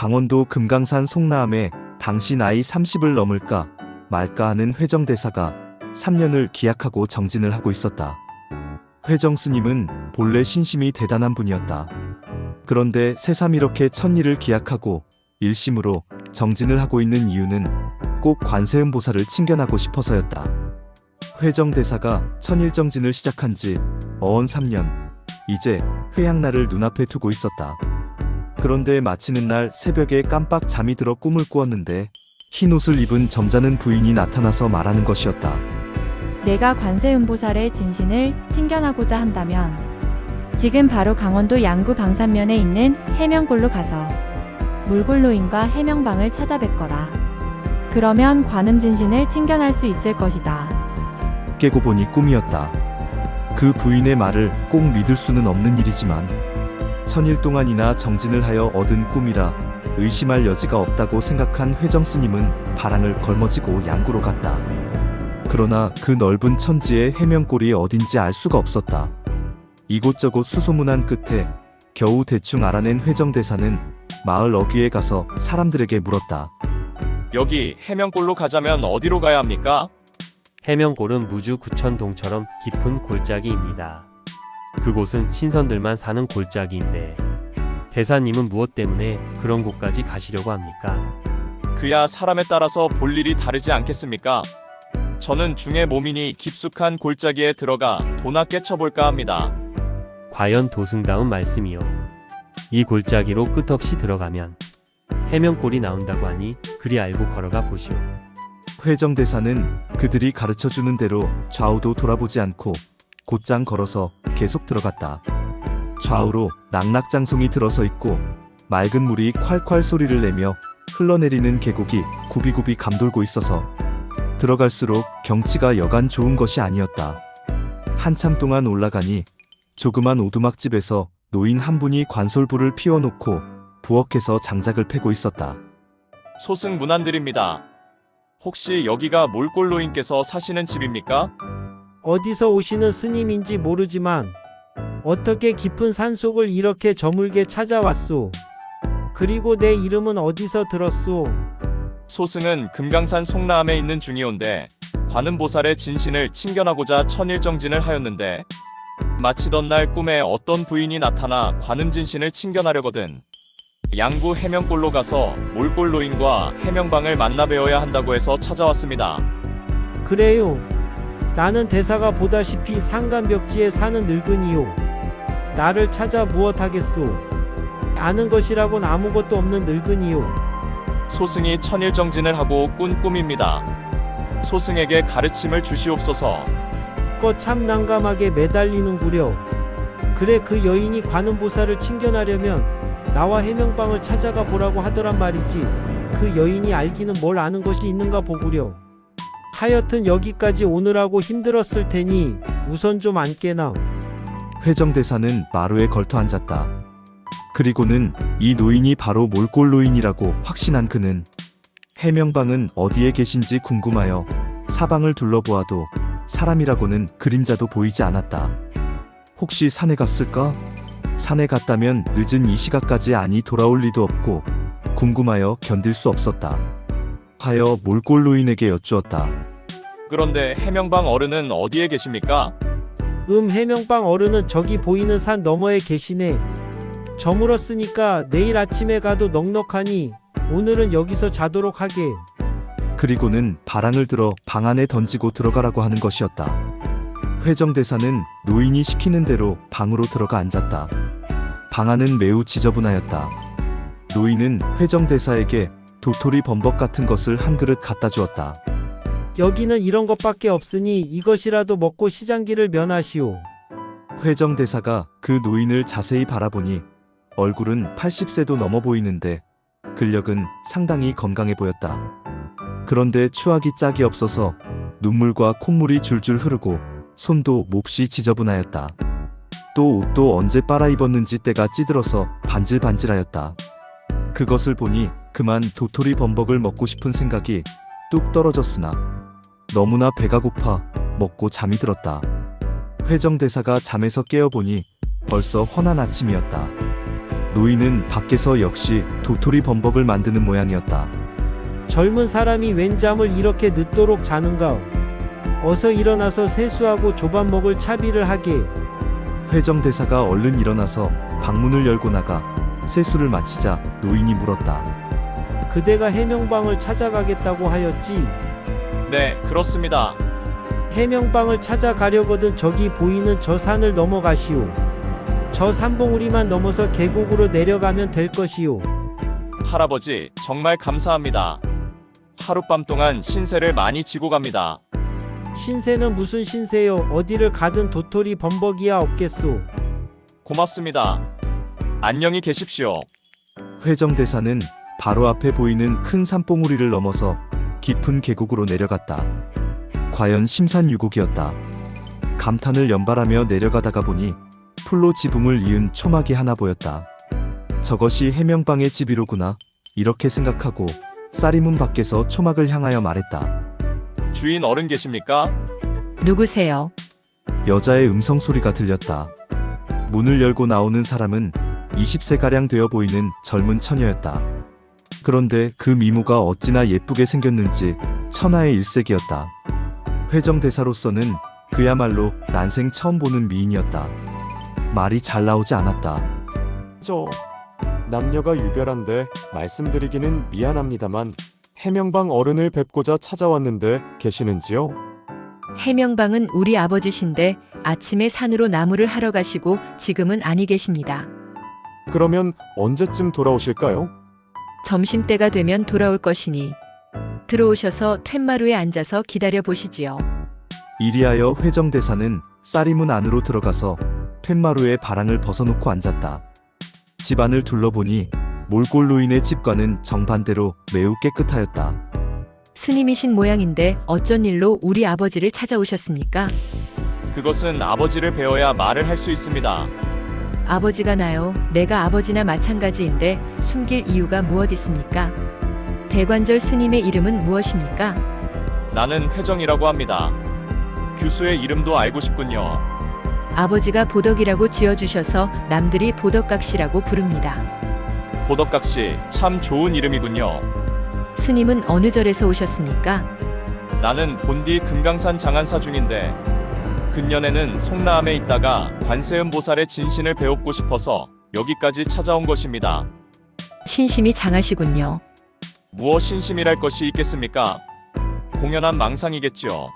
강원도 금강산 송라암에 당시 나이 30을 넘을까 말까 하는 회정대사가 3년을 기약하고 정진을 하고 있었다. 회정스님은 본래 신심이 대단한 분이었다. 그런데 새삼 이렇게 천일을 기약하고 일심으로 정진을 하고 있는 이유는 꼭 관세음보살을 친견하고 싶어서였다. 회정대사가 천일정진을 시작한 지 어언 3년, 이제 회양날을 눈앞에 두고 있었다. 그런데 마치는 날 새벽에 깜빡 잠이 들어 꿈을 꾸었는데 흰옷을 입은 점잖은 부인이 나타나서 말하는 것이었다. 내가 관세음보살의 진신을 친견하고자 한다면 지금 바로 강원도 양구 방산면에 있는 해명골로 가서 몰골로인과 해명방을 찾아뵙거라. 그러면 관음진신을 친견할 수 있을 것이다. 깨고 보니 꿈이었다. 그 부인의 말을 꼭 믿을 수는 없는 일이지만 천일 동안이나 정진을 하여 얻은 꿈이라 의심할 여지가 없다고 생각한 회정스님은 바람을 걸머지고 양구로 갔다. 그러나 그 넓은 천지의 해명골이 어딘지 알 수가 없었다. 이곳저곳 수소문한 끝에 겨우 대충 알아낸 회정대사는 마을 어귀에 가서 사람들에게 물었다. 여기 해명골로 가자면 어디로 가야 합니까? 해명골은 무주 구천동처럼 깊은 골짜기입니다. 그곳은 신선들만 사는 골짜기인데 대사님은 무엇 때문에 그런 곳까지 가시려고 합니까? 그야 사람에 따라서 볼 일이 다르지 않겠습니까? 저는 중의 몸이니 깊숙한 골짜기에 들어가 도나 깨쳐볼까 합니다. 과연 도승다운 말씀이요. 이 골짜기로 끝없이 들어가면 해명골이 나온다고 하니 그리 알고 걸어가 보시오. 회정대사는 그들이 가르쳐주는 대로 좌우도 돌아보지 않고 곧장 걸어서 계속 들어갔다. 좌우로 낙낙장송이 들어서 있고 맑은 물이 콸콸 소리를 내며 흘러내리는 계곡이 굽이굽이 감돌고 있어서 들어갈수록 경치가 여간 좋은 것이 아니었다. 한참 동안 올라가니 조그만 오두막집에서 노인 한 분이 관솔불을 피워놓고 부엌에서 장작을 패고 있었다. 소승 문안드립니다. 혹시 여기가 몰골로인께서 사시는 집입니까? 어디서 오시는 스님인지 모르지만 어떻게 깊은 산속을 이렇게 저물게 찾아왔소? 그리고 내 이름은 어디서 들었소? 소승은 금강산 송라암에 있는 중이온데 관음보살의 진신을 친견하고자 천일정진을 하였는데 마치던 날 꿈에 어떤 부인이 나타나 관음진신을 친견하려거든 양구 해명골로 가서 몰골로인과 해명방을 만나 뵈어야 한다고 해서 찾아왔습니다. 그래요. 나는 대사가 보다시피 산간벽지에 사는 늙은이요. 나를 찾아 무엇하겠소? 아는 것이라곤 아무것도 없는 늙은이요. 소승이 천일정진을 하고 꾼 꿈입니다. 소승에게 가르침을 주시옵소서. 껏 참 난감하게 매달리는구려. 그래, 그 여인이 관음보살을 친견하려면 나와 해명방을 찾아가 보라고 하더란 말이지. 그 여인이 알기는 뭘 아는 것이 있는가 보구려. 하여튼 여기까지 오느라고 힘들었을 테니 우선 좀 앉게나. 회정대사는 마루에 걸터 앉았다. 그리고는 이 노인이 바로 몰골노인이라고 확신한 그는 해명방은 어디에 계신지 궁금하여 사방을 둘러보아도 사람이라고는 그림자도 보이지 않았다. 혹시 산에 갔을까? 산에 갔다면 늦은 이 시각까지 아니 돌아올 리도 없고 궁금하여 견딜 수 없었다. 하여 몰골노인에게 여쭈었다. 그런데 해명방 어른은 어디에 계십니까? 해명방 어른은 저기 보이는 산 너머에 계시네. 저물었으니까 내일 아침에 가도 넉넉하니 오늘은 여기서 자도록 하게. 그리고는 바랑을 들어 방 안에 던지고 들어가라고 하는 것이었다. 회정대사는 노인이 시키는 대로 방으로 들어가 앉았다. 방 안은 매우 지저분하였다. 노인은 회정대사에게 도토리 범벅 같은 것을 한 그릇 갖다 주었다. 여기는 이런 것밖에 없으니 이것이라도 먹고 시장기를 면하시오. 회정대사가 그 노인을 자세히 바라보니 얼굴은 80세도 넘어 보이는데 근력은 상당히 건강해 보였다. 그런데 추악이 짝이 없어서 눈물과 콧물이 줄줄 흐르고 손도 몹시 지저분하였다. 또 옷도 언제 빨아입었는지 때가 찌들어서 반질반질하였다. 그것을 보니 그만 도토리 범벅을 먹고 싶은 생각이 뚝 떨어졌으나 너무나 배가 고파 먹고 잠이 들었다. 회정대사가 잠에서 깨어보니 벌써 환한 아침이었다. 노인은 밖에서 역시 도토리 범벅을 만드는 모양이었다. 젊은 사람이 웬 잠을 이렇게 늦도록 자는가? 어서 일어나서 세수하고 조밥 먹을 차비를 하게. 회정대사가 얼른 일어나서 방문을 열고 나가 세수를 마치자 노인이 물었다. 그대가 해명방을 찾아가겠다고 하였지? 네, 그렇습니다. 해명방을 찾아가려거든 저기 보이는 저 산을 넘어가시오. 저 산봉우리만 넘어서 계곡으로 내려가면 될 것이오. 할아버지, 정말 감사합니다. 하룻밤 동안 신세를 많이 지고 갑니다. 신세는 무슨 신세요? 어디를 가든 도토리 범벅이야 없겠소. 고맙습니다. 안녕히 계십시오. 회정대사는 바로 앞에 보이는 큰 산봉우리를 넘어서 깊은 계곡으로 내려갔다. 과연 심산유곡이었다. 감탄을 연발하며 내려가다가 보니 풀로 지붕을 이은 초막이 하나 보였다. 저것이 해명방의 집이로구나. 이렇게 생각하고 쌀이문 밖에서 초막을 향하여 말했다. 주인 어른 계십니까? 누구세요? 여자의 음성소리가 들렸다. 문을 열고 나오는 사람은 20세가량 되어 보이는 젊은 처녀였다. 그런데 그 미모가 어찌나 예쁘게 생겼는지 천하의 일색이었다. 회정대사로서는 그야말로 난생 처음 보는 미인이었다. 말이 잘 나오지 않았다. 저 남녀가 유별한데 말씀드리기는 미안합니다만 해명방 어른을 뵙고자 찾아왔는데 계시는지요? 해명방은 우리 아버지신데 아침에 산으로 나무를 하러 가시고 지금은 아니 계십니다. 그러면 언제쯤 돌아오실까요? 점심때가 되면 돌아올 것이니 들어오셔서 툇마루에 앉아서 기다려 보시지요. 이리하여 회정대사는 쌀이문 안으로 들어가서 툇마루에 바랑을 벗어놓고 앉았다. 집안을 둘러보니 몰골노인의 집과는 정반대로 매우 깨끗하였다. 스님이신 모양인데 어쩐 일로 우리 아버지를 찾아오셨습니까? 그것은 아버지를 배워야 말을 할 수 있습니다. 아버지가 나요. 내가 아버지나 마찬가지인데 숨길 이유가 무엇 있습니까? 대관절 스님의 이름은 무엇입니까? 나는 회정이라고 합니다. 규수의 이름도 알고 싶군요. 아버지가 보덕이라고 지어주셔서 남들이 보덕각시라고 부릅니다. 보덕각시, 참 좋은 이름이군요. 스님은 어느 절에서 오셨습니까? 나는 본디 금강산 장안사 중인데 근년에는 송라암에 있다가 관세음보살의 진신을 배우고 싶어서 여기까지 찾아온 것입니다. 신심이 장하시군요. 무엇 신심이랄 것이 있겠습니까? 공연한 망상이겠지요.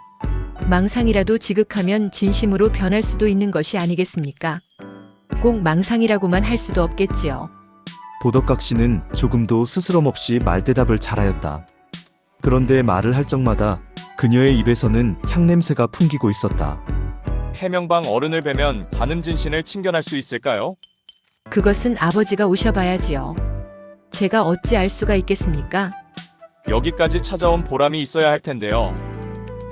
망상이라도 지극하면 진심으로 변할 수도 있는 것이 아니겠습니까? 꼭 망상이라고만 할 수도 없겠지요. 보덕각시는 조금도 스스럼 없이 말대답을 잘하였다. 그런데 말을 할 적마다 그녀의 입에서는 향냄새가 풍기고 있었다. 해명방 어른을 뵈면 관음진신을 친견할 수 있을까요? 그것은 아버지가 오셔봐야지요. 제가 어찌 알 수가 있겠습니까? 여기까지 찾아온 보람이 있어야 할 텐데요.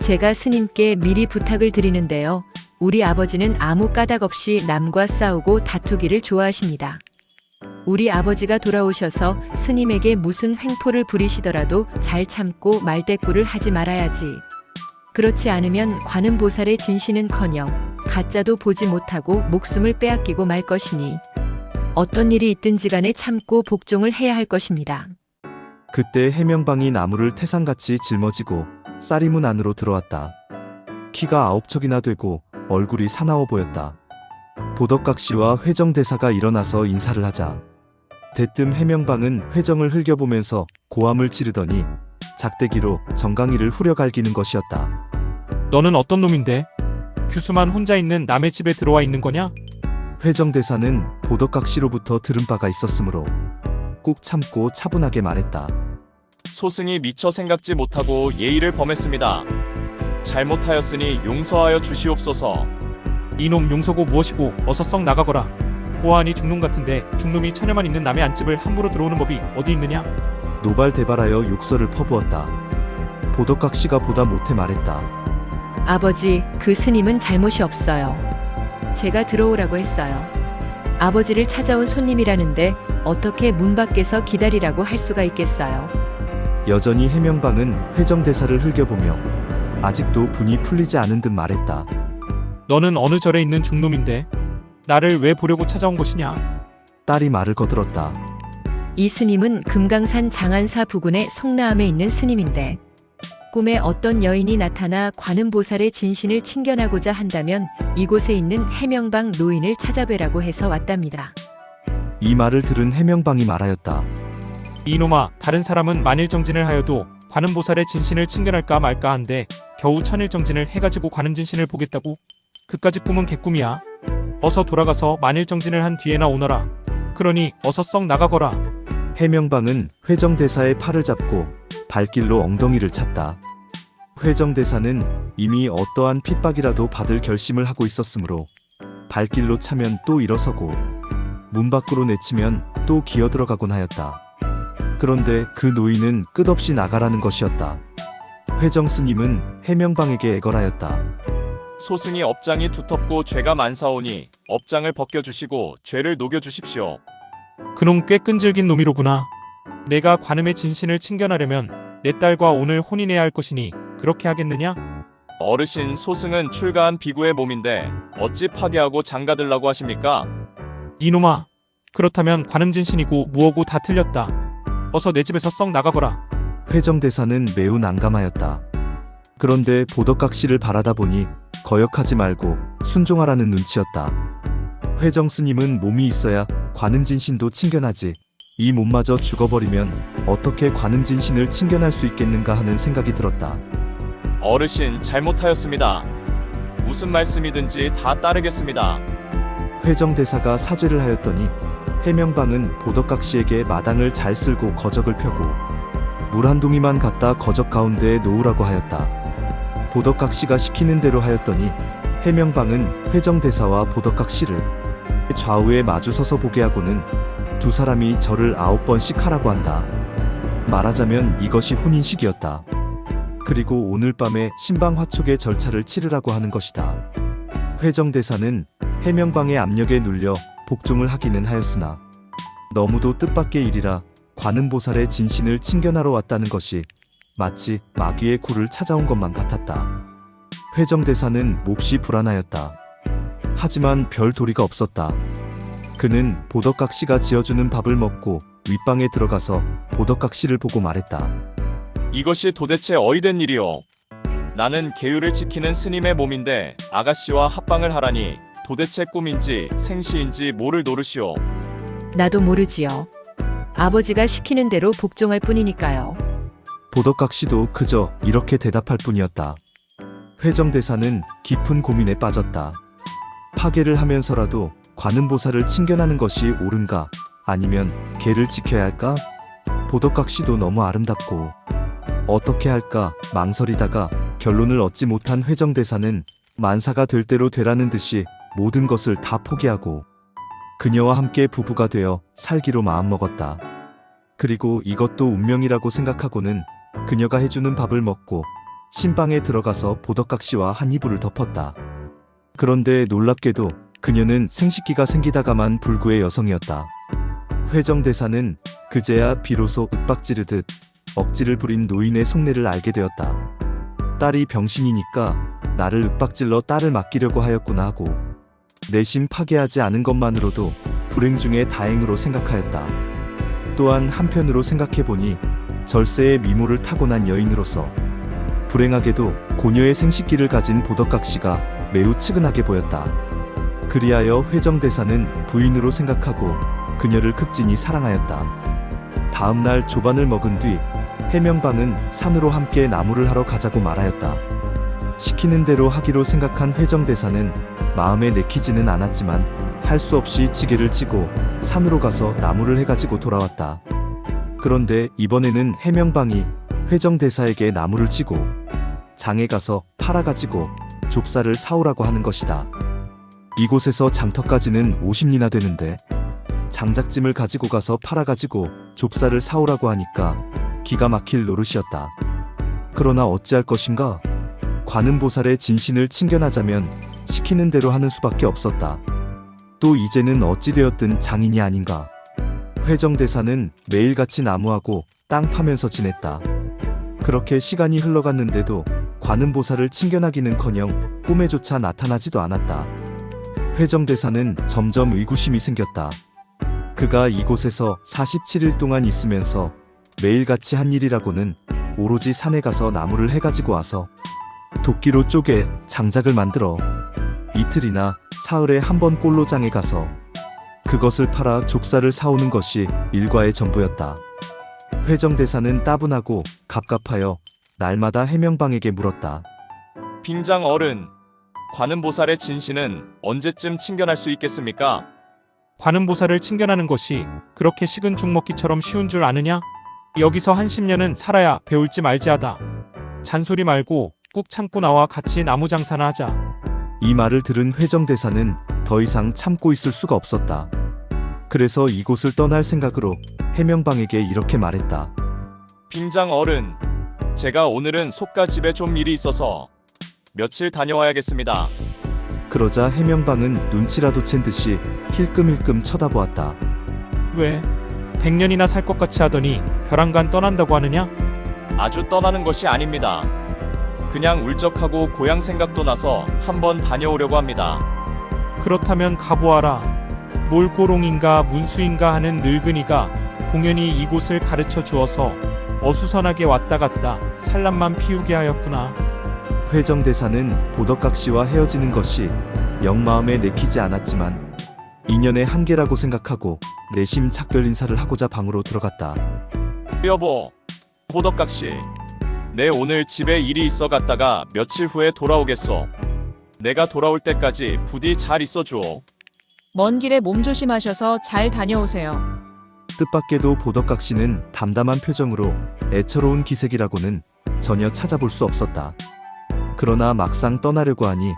제가 스님께 미리 부탁을 드리는데요. 우리 아버지는 아무 까닭 없이 남과 싸우고 다투기를 좋아하십니다. 우리 아버지가 돌아오셔서 스님에게 무슨 횡포를 부리시더라도 잘 참고 말대꾸를 하지 말아야지. 그렇지 않으면 관음보살의 진신은커녕 가짜도 보지 못하고 목숨을 빼앗기고 말 것이니 어떤 일이 있든지 간에 참고 복종을 해야 할 것입니다. 그때 해명방이 나무를 태산같이 짊어지고 쌀이문 안으로 들어왔다. 키가 9척이나 되고 얼굴이 사나워 보였다. 보덕각시와 회정대사가 일어나서 인사를 하자 대뜸 해명방은 회정을 흘겨보면서 고함을 지르더니 작대기로 정강이를 후려갈기는 것이었다. 너는 어떤 놈인데? 규수만 혼자 있는 남의 집에 들어와 있는 거냐? 회정대사는 보덕각시로부터 들은 바가 있었으므로 꾹 참고 차분하게 말했다. 소승이 미처 생각지 못하고 예의를 범했습니다. 잘못하였으니 용서하여 주시옵소서. 이놈 용서고 무엇이고 어서 썩 나가거라. 보아하니 중놈 같은데 중놈이 처녀만 있는 남의 안집을 함부로 들어오는 법이 어디 있느냐? 노발대발하여 욕설을 퍼부었다. 보덕각시가 보다 못해 말했다. 아버지, 그 스님은 잘못이 없어요. 제가 들어오라고 했어요. 아버지를 찾아온 손님이라는데 어떻게 문 밖에서 기다리라고 할 수가 있겠어요. 여전히 해명방은 회정대사를 흘겨보며 아직도 분이 풀리지 않은 듯 말했다. 너는 어느 절에 있는 중놈인데 나를 왜 보려고 찾아온 것이냐? 딸이 말을 거들었다. 이 스님은 금강산 장안사 부근의 송나암에 있는 스님인데 꿈에 어떤 여인이 나타나 관음보살의 진신을 친견하고자 한다면 이곳에 있는 해명방 노인을 찾아뵈라고 해서 왔답니다. 이 말을 들은 해명방이 말하였다. 이놈아, 다른 사람은 만일정진을 하여도 관음보살의 진신을 친견할까 말까 한데 겨우 천일정진을 해가지고 관음진신을 보겠다고? 그까짓 꿈은 개꿈이야. 어서 돌아가서 만일정진을 한 뒤에나 오너라. 그러니 어서 썩 나가거라. 해명방은 회정대사의 팔을 잡고 발길로 엉덩이를 찼다. 회정대사는 이미 어떠한 핍박이라도 받을 결심을 하고 있었으므로 발길로 차면 또 일어서고 문 밖으로 내치면 또 기어들어가곤 하였다. 그런데 그 노인은 끝없이 나가라는 것이었다. 회정스님은 해명방에게 애걸하였다. 소승이 업장이 두텁고 죄가 많사오니 업장을 벗겨주시고 죄를 녹여주십시오. 그놈 꽤 끈질긴 놈이로구나. 내가 관음의 진신을 친견하려면 내 딸과 오늘 혼인해야 할 것이니 그렇게 하겠느냐? 어르신, 소승은 출가한 비구의 몸인데 어찌 파괴하고 장가들라고 하십니까? 이놈아, 그렇다면 관음진신이고 무엇고 다 틀렸다. 어서 내 집에서 썩 나가거라. 회정대사는 매우 난감하였다. 그런데 보덕각시를 바라다 보니 거역하지 말고 순종하라는 눈치였다. 회정스님은 몸이 있어야 관음진신도 친견하지, 이 몸마저 죽어버리면 어떻게 관음진신을 친견할 수 있겠는가 하는 생각이 들었다. 어르신, 잘못하였습니다. 무슨 말씀이든지 다 따르겠습니다. 회정대사가 사죄를 하였더니 해명방은 보덕각시에게 마당을 잘 쓸고 거적을 펴고 물 한 동이만 갖다 거적 가운데에 놓으라고 하였다. 보덕각시가 시키는 대로 하였더니 해명방은 회정대사와 보덕각시를 좌우에 마주 서서 보게 하고는 두 사람이 절을 9번씩 하라고 한다. 말하자면 이것이 혼인식이었다. 그리고 오늘 밤에 신방화촉의 절차를 치르라고 하는 것이다. 회정대사는 해명방의 압력에 눌려 복종을 하기는 하였으나 너무도 뜻밖의 일이라 관음보살의 진신을 친견하러 왔다는 것이 마치 마귀의 굴을 찾아온 것만 같았다. 회정대사는 몹시 불안하였다. 하지만 별 도리가 없었다. 그는 보덕각시가 지어주는 밥을 먹고 윗방에 들어가서 보덕각시를 보고 말했다. 이것이 도대체 어이된 일이오. 나는 계율을 지키는 스님의 몸인데 아가씨와 합방을 하라니 도대체 꿈인지 생시인지 뭐를 노르시오. 나도 모르지요. 아버지가 시키는 대로 복종할 뿐이니까요. 보덕각시도 그저 이렇게 대답할 뿐이었다. 회정대사는 깊은 고민에 빠졌다. 파괴를 하면서라도 관음보살을 친견하는 것이 옳은가, 아니면 계를 지켜야 할까? 보덕각시도 너무 아름답고 어떻게 할까 망설이다가 결론을 얻지 못한 회정대사는 만사가 될 대로 되라는 듯이 모든 것을 다 포기하고 그녀와 함께 부부가 되어 살기로 마음먹었다. 그리고 이것도 운명이라고 생각하고는 그녀가 해주는 밥을 먹고 신방에 들어가서 보덕각시와 한 이불을 덮었다. 그런데 놀랍게도 그녀는 생식기가 생기다가만 불구의 여성이었다. 회정대사는 그제야 비로소 윽박지르듯 억지를 부린 노인의 속내를 알게 되었다. 딸이 병신이니까 나를 윽박질러 딸을 맡기려고 하였구나 하고 내심 파괴하지 않은 것만으로도 불행 중에 다행으로 생각하였다. 또한 한편으로 생각해보니 절세의 미모를 타고난 여인으로서 불행하게도 고녀의 생식기를 가진 보덕각시가 매우 측은하게 보였다. 그리하여 회정대사는 부인으로 생각하고 그녀를 극진히 사랑하였다. 다음날 조반을 먹은 뒤 해명방은 산으로 함께 나무를 하러 가자고 말하였다. 시키는 대로 하기로 생각한 회정대사는 마음에 내키지는 않았지만 할 수 없이 지게를 치고 산으로 가서 나무를 해가지고 돌아왔다. 그런데 이번에는 해명방이 회정대사에게 나무를 치고 장에 가서 팔아가지고 좁쌀을 사오라고 하는 것이다. 이곳에서 장터까지는 50리나 되는데 장작짐을 가지고 가서 팔아가지고 좁쌀을 사오라고 하니까 기가 막힐 노릇이었다. 그러나 어찌할 것인가? 관음보살의 진신을 친견하자면 시키는 대로 하는 수밖에 없었다. 또 이제는 어찌 되었든 장인이 아닌가. 회정대사는 매일같이 나무하고 땅 파면서 지냈다. 그렇게 시간이 흘러갔는데도 관음보살을 친견하기는커녕 꿈에조차 나타나지도 않았다. 회정대사는 점점 의구심이 생겼다. 그가 이곳에서 47일 동안 있으면서 매일같이 한 일이라고는 오로지 산에 가서 나무를 해가지고 와서 도끼로 쪼개 장작을 만들어 이틀이나 사흘에 한 번 꼴로장에 가서 그것을 팔아 족사를 사오는 것이 일과의 전부였다. 회정대사는 따분하고 갑갑하여 날마다 해명방에게 물었다. 빙장 어른, 관음보살의 진신은 언제쯤 친견할 수 있겠습니까? 관음보살을 친견하는 것이 그렇게 식은 죽 먹기처럼 쉬운 줄 아느냐? 여기서 한 10년은 살아야 배울지 말지하다. 잔소리 말고 꾹 참고 나와 같이 나무 장사나 하자. 이 말을 들은 회정대사는 더 이상 참고 있을 수가 없었다. 그래서 이곳을 떠날 생각으로 해명방에게 이렇게 말했다. 빙장 어른, 제가 오늘은 속가 집에 좀 일이 있어서 며칠 다녀와야겠습니다. 그러자 해명방은 눈치라도 챈 듯이 힐끔힐끔 쳐다보았다. 왜? 100년이나 살 것 같이 하더니 벼랑간 떠난다고 하느냐? 아주 떠나는 것이 아닙니다. 그냥 울적하고 고향 생각도 나서 한번 다녀오려고 합니다. 그렇다면 가보아라. 몰고롱인가 문수인가 하는 늙은이가 공연히 이곳을 가르쳐 주어서 어수선하게 왔다 갔다 산란만 피우게 하였구나. 회정대사는 보덕각시와 헤어지는 것이 영 마음에 내키지 않았지만 인연의 한계라고 생각하고 내심 작별 인사를 하고자 방으로 들어갔다. 여보, 보덕각시, 내 오늘 집에 일이 있어 갔다가 며칠 후에 돌아오겠소. 내가 돌아올 때까지 부디 잘 있어 주오. 먼 길에 몸 조심하셔서 잘 다녀오세요. 뜻밖에도 보덕각시는 담담한 표정으로 애처로운 기색이라고는 전혀 찾아볼 수 없었다. 그러나 막상 떠나려고 하니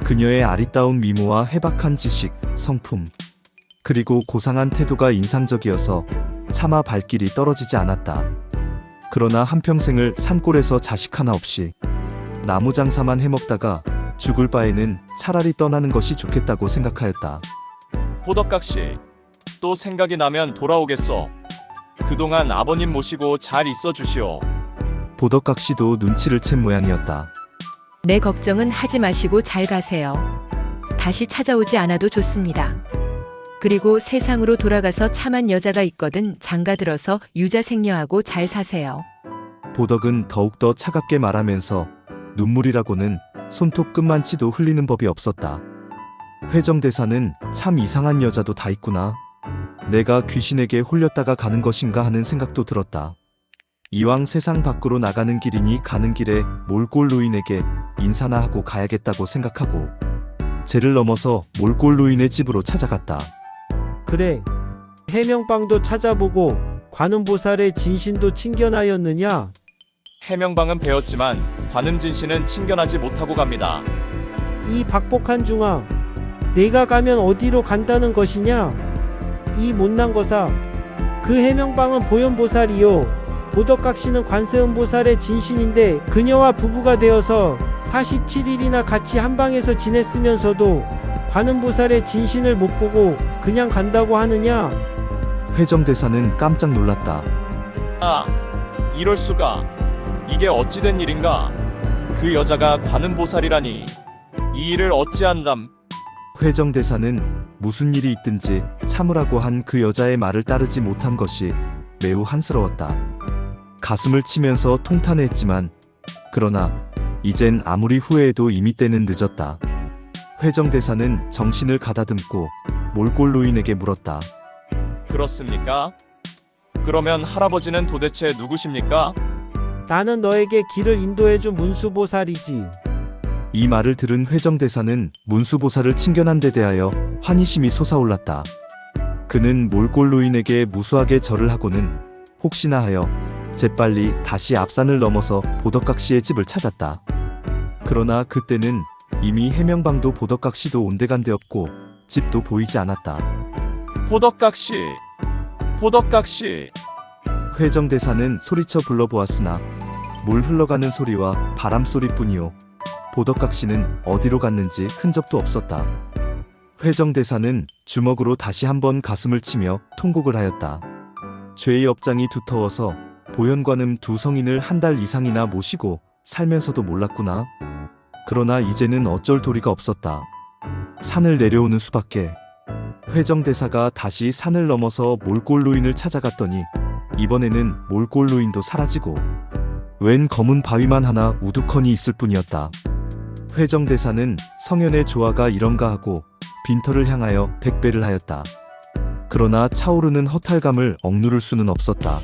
그녀의 아리따운 미모와 해박한 지식, 성품, 그리고 고상한 태도가 인상적이어서 차마 발길이 떨어지지 않았다. 그러나 한평생을 산골에서 자식 하나 없이 나무 장사만 해먹다가 죽을 바에는 차라리 떠나는 것이 좋겠다고 생각하였다. 보덕각시, 또 생각이 나면 돌아오겠소. 그동안 아버님 모시고 잘 있어 주시오. 보덕각시도 눈치를 챈 모양이었다. 내 걱정은 하지 마시고 잘 가세요. 다시 찾아오지 않아도 좋습니다. 그리고 세상으로 돌아가서 참한 여자가 있거든 장가들어서 유자생녀하고 잘 사세요. 보덕은 더욱더 차갑게 말하면서 눈물이라고는 손톱 끝만치도 흘리는 법이 없었다. 회정대사는 참 이상한 여자도 다 있구나. 내가 귀신에게 홀렸다가 가는 것인가 하는 생각도 들었다. 이왕 세상 밖으로 나가는 길이니 가는 길에 몰골노인에게 인사나 하고 가야겠다고 생각하고 제를 넘어서 몰골노인의 집으로 찾아갔다. 그래, 해명방도 찾아보고 관음보살의 진신도 친견하였느냐? 해명방은 배웠지만 관음진신은 친견하지 못하고 갑니다. 이 박복한 중아, 내가 가면 어디로 간다는 것이냐? 이 못난 거사, 그 해명방은 보현보살이요 보덕각시는 관세음보살의 진신인데 그녀와 부부가 되어서 47일이나 같이 한 방에서 지냈으면서도 관음보살의 진신을 못 보고 그냥 간다고 하느냐? 회정대사는 깜짝 놀랐다. 아, 이럴 수가. 이게 어찌된 일인가? 그 여자가 관음보살이라니. 이 일을 어찌한담? 회정대사는 무슨 일이 있든지 참으라고 한 그 여자의 말을 따르지 못한 것이 매우 한스러웠다. 가슴을 치면서 통탄했지만 그러나 이젠 아무리 후회해도 이미 때는 늦었다. 회정대사는 정신을 가다듬고 몰골노인에게 물었다. 그렇습니까? 그러면 할아버지는 도대체 누구십니까? 나는 너에게 길을 인도해준 문수보살이지. 이 말을 들은 회정대사는 문수보살을 친견한 데 대하여 환희심이 솟아올랐다. 그는 몰골노인에게 무수하게 절을 하고는 혹시나 하여 재빨리 다시 앞산을 넘어서 보덕각시의 집을 찾았다. 그러나 그때는 이미 해명방도 보덕각시도 온데간데없고 집도 보이지 않았다. 보덕각시, 보덕각시. 회정대사는 소리쳐 불러보았으나 물 흘러가는 소리와 바람 소리뿐이요 보덕각시는 어디로 갔는지 흔적도 없었다. 회정대사는 주먹으로 다시 한번 가슴을 치며 통곡을 하였다. 죄의 업장이 두터워서 보현관음 두 성인을 한 달 이상이나 모시고 살면서도 몰랐구나. 그러나 이제는 어쩔 도리가 없었다. 산을 내려오는 수밖에. 회정대사가 다시 산을 넘어서 몰골노인을 찾아갔더니 이번에는 몰골노인도 사라지고 웬 검은 바위만 하나 우두커니 있을 뿐이었다. 회정대사는 성현의 조화가 이런가 하고 빈터를 향하여 백배를 하였다. 그러나 차오르는 허탈감을 억누를 수는 없었다.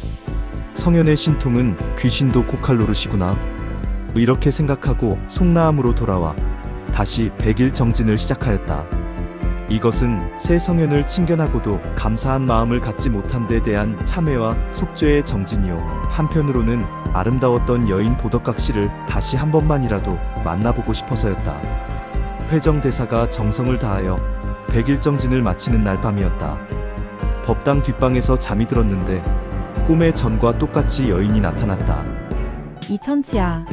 성현의 신통은 귀신도 고칼 노릇이구나. 이렇게 생각하고 송라암으로 돌아와 다시 100일 정진을 시작하였다. 이것은 새 성현을 칭견하고도 감사한 마음을 갖지 못한 데 대한 참회와 속죄의 정진이요, 한편으로는 아름다웠던 여인 보덕각시를 다시 한 번만이라도 만나보고 싶어서였다. 회정대사가 정성을 다하여 100일 정진을 마치는 날 밤이었다. 법당 뒷방에서 잠이 들었는데 꿈에 전과 똑같이 여인이 나타났다. 이천치야.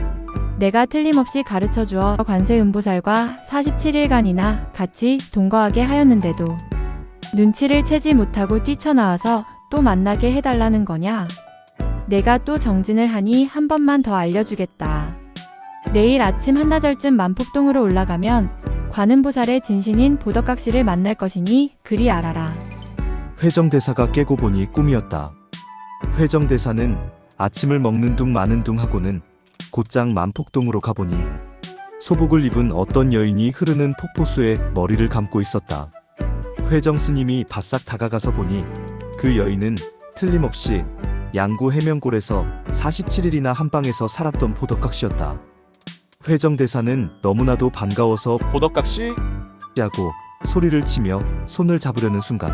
내가 틀림없이 가르쳐주어 관세음보살과 47일간이나 같이 동거하게 하였는데도 눈치를 채지 못하고 뛰쳐나와서 또 만나게 해달라는 거냐? 내가 또 정진을 하니 한 번만 더 알려주겠다. 내일 아침 한나절쯤 만폭동으로 올라가면 관음보살의 진신인 보덕각시를 만날 것이니 그리 알아라. 회정대사가 깨고 보니 꿈이었다. 회정대사는 아침을 먹는 둥 마는 둥 하고는 곧장 만폭동으로 가보니 소복을 입은 어떤 여인이 흐르는 폭포수에 머리를 감고 있었다. 회정 스님이 바싹 다가가서 보니 그 여인은 틀림없이 양구 해명골에서 47일이나 한방에서 살았던 보덕각시였다. 회정대사는 너무나도 반가워서 보덕각시? 하고 소리를 치며 손을 잡으려는 순간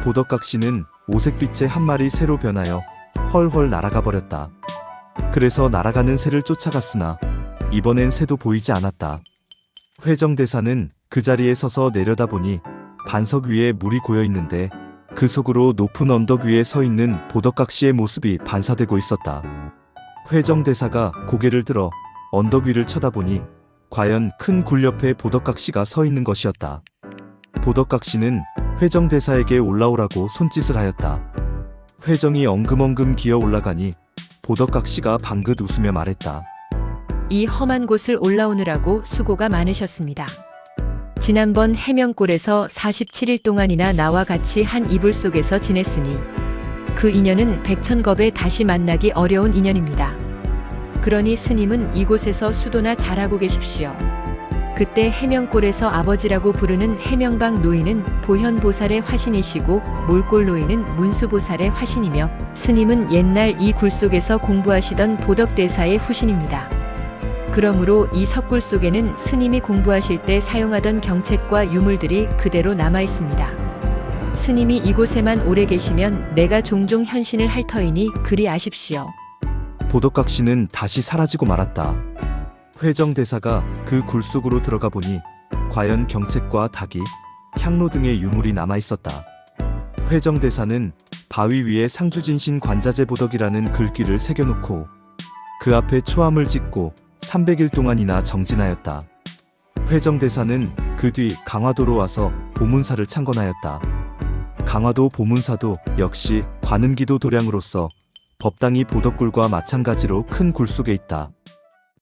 보덕각시는 오색빛의 한 마리 새로 변하여 헐헐 날아가 버렸다. 그래서 날아가는 새를 쫓아갔으나 이번엔 새도 보이지 않았다. 회정대사는 그 자리에 서서 내려다보니 반석 위에 물이 고여 있는데 그 속으로 높은 언덕 위에 서 있는 보덕각시의 모습이 반사되고 있었다. 회정대사가 고개를 들어 언덕 위를 쳐다보니 과연 큰 굴 옆에 보덕각시가 서 있는 것이었다. 보덕각시는 회정대사에게 올라오라고 손짓을 하였다. 회정이 엉금엉금 기어 올라가니 보덕각시가 방긋 웃으며 말했다. 이 험한 곳을 올라오느라고 수고가 많으셨습니다. 지난번 해명골에서 47일 동안이나 나와 같이 한 이불 속에서 지냈으니 그 인연은 백천겁에 다시 만나기 어려운 인연입니다. 그러니 스님은 이곳에서 수도나 잘하고 계십시오. 그때 해명골에서 아버지라고 부르는 해명방 노인은 보현보살의 화신이시고 몰골 노인은 문수보살의 화신이며 스님은 옛날 이 굴 속에서 공부하시던 보덕대사의 후신입니다. 그러므로 이 석굴 속에는 스님이 공부하실 때 사용하던 경책과 유물들이 그대로 남아 있습니다. 스님이 이곳에만 오래 계시면 내가 종종 현신을 할 터이니 그리 아십시오. 보덕각시는 다시 사라지고 말았다. 회정대사가 그 굴 속으로 들어가 보니 과연 경책과 닭이, 향로 등의 유물이 남아 있었다. 회정대사는 바위 위에 상주진신 관자재 보덕이라는 글귀를 새겨놓고 그 앞에 초함을 짓고 300일 동안이나 정진하였다. 회정대사는 그 뒤 강화도로 와서 보문사를 창건하였다. 강화도 보문사도 역시 관음기도 도량으로서 법당이 보덕굴과 마찬가지로 큰 굴 속에 있다.